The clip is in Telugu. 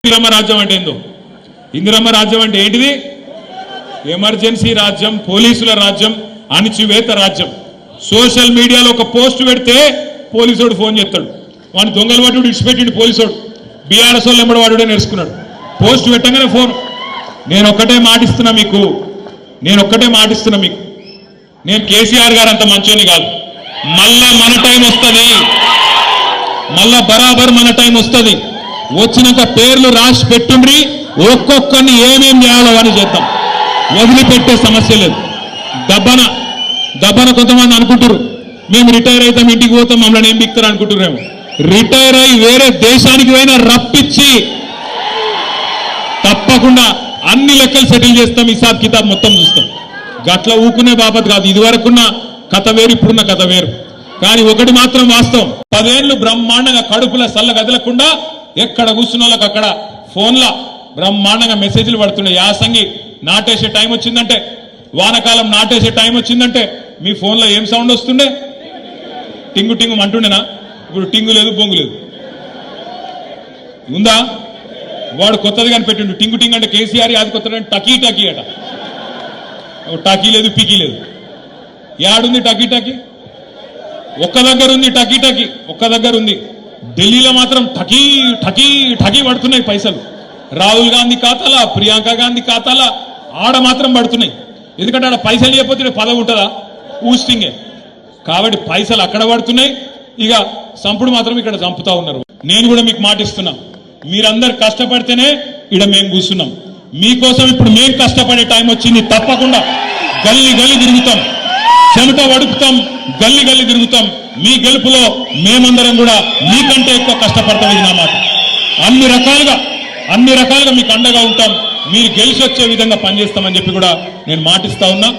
ఇందిరమ్మ రాజ్యం అంటే ఏందో ఇందిరమ్మ రాజ్యం అంటే ఏంటిది ఎమర్జెన్సీ రాజ్యం పోలీసుల రాజ్యం అణచివేత రాజ్యం సోషల్ మీడియాలో ఒక పోస్ట్ పెడితే పోలీసోడు ఫోన్ చేస్తాడు వాని దొంగలు వాడు ఇడిచిపెట్టిండు పోలీసోడు బీఆర్ఎస్ వాళ్ళు ఎంబడి వాడుడే నేర్చుకున్నాడు పోస్ట్ పెట్టగానే ఫోన్ నేను ఒక్కటే మాటిస్తున్నా మీకు నేను కేసీఆర్ గారు అంత మంచోని కాదు మళ్ళా మన టైం వస్తుంది మళ్ళా బరాబర్ మన టైం వస్తుంది వచ్చినాక పేర్లు రాసి పెట్టుండ్రి ఒక్కొక్కరిని ఏమేం చేయాలో అని చేద్దాం వదిలిపెట్టే సమస్య లేదు దబ్బన కొంతమంది అనుకుంటారు మేము రిటైర్ అవుతాం ఇంటికి పోతాం మమ్మల్ని ఏం బిక్తారు అనుకుంటున్నాము రిటైర్ అయి వేరే దేశానికి పోయినా రప్పించి తప్పకుండా అన్ని లెక్కలు సెటిల్ చేస్తాం హిసాబ్ కితాబ్ మొత్తం చూస్తాం గట్ల ఊకునే బాబత్ కాదు ఇదివరకున్న కథ వేరు ఇప్పుడున్న కథ వేరు కానీ ఒకటి మాత్రం వాస్తవం 10 ఏళ్లు బ్రహ్మాండంగా కడుపుల సల్ల కదలకుండా ఎక్కడ కూర్చున్న వాళ్ళకి అక్కడ ఫోన్ల బ్రహ్మాండంగా మెసేజ్లు పడుతున్నాయి యాసంగి నాటేసే టైం వచ్చిందంటే వానకాలం నాటేసే టైం వచ్చిందంటే మీ ఫోన్లో ఏం సౌండ్ వస్తుండే టింగు టింగు అంటుండేనా ఇప్పుడు టింగు లేదు బొంగు లేదు ఉందా వాడు కొత్తది కనిపెట్టిండు టింగు టింగ్ అంటే కేసీఆర్ అది కొత్త టకీ టకీ అట టకీ లేదు పికీ లేదు యాడుంది టకీ టకీ ఒక్క దగ్గర ఉంది టకీ టకీ ఒక్క దగ్గర ఉంది ఢిల్లీలో మాత్రం టకీ టకీ టకీ పడుతున్నాయి పైసలు రాహుల్ గాంధీ ఖాతాలా ప్రియాంక గాంధీ ఖాతాలా ఆడ మాత్రం పడుతున్నాయి ఎందుకంటే ఆడ పైసలు ఇవ్వకపోతే పదవి ఉంటుందా ఊస్టింగే కాబట్టి పైసలు అక్కడ పడుతున్నాయి ఇక సంపుడు మాత్రం ఇక్కడ చంపుతా ఉన్నారు నేను కూడా మీకు మాటిస్తున్నా మీరందరు కష్టపడితేనే ఇక్కడ మేము కూర్చున్నాం మీకోసం ఇప్పుడు మేము కష్టపడే టైం వచ్చింది తప్పకుండా గల్లీ గల్లీ తిరుగుతాం చెమట వడుపుతాం గల్లీ గల్లీ తిరుగుతాం మీ గెలుపులో మేమందరం కూడా మీకంటే ఎక్కువ కష్టపడతాం ఇది నా మాట అన్ని రకాలుగా మీకు అండగా ఉంటాం మీరు గెలిచి వచ్చే విధంగా పనిచేస్తామని చెప్పి కూడా నేను మాటిస్తా ఉన్నా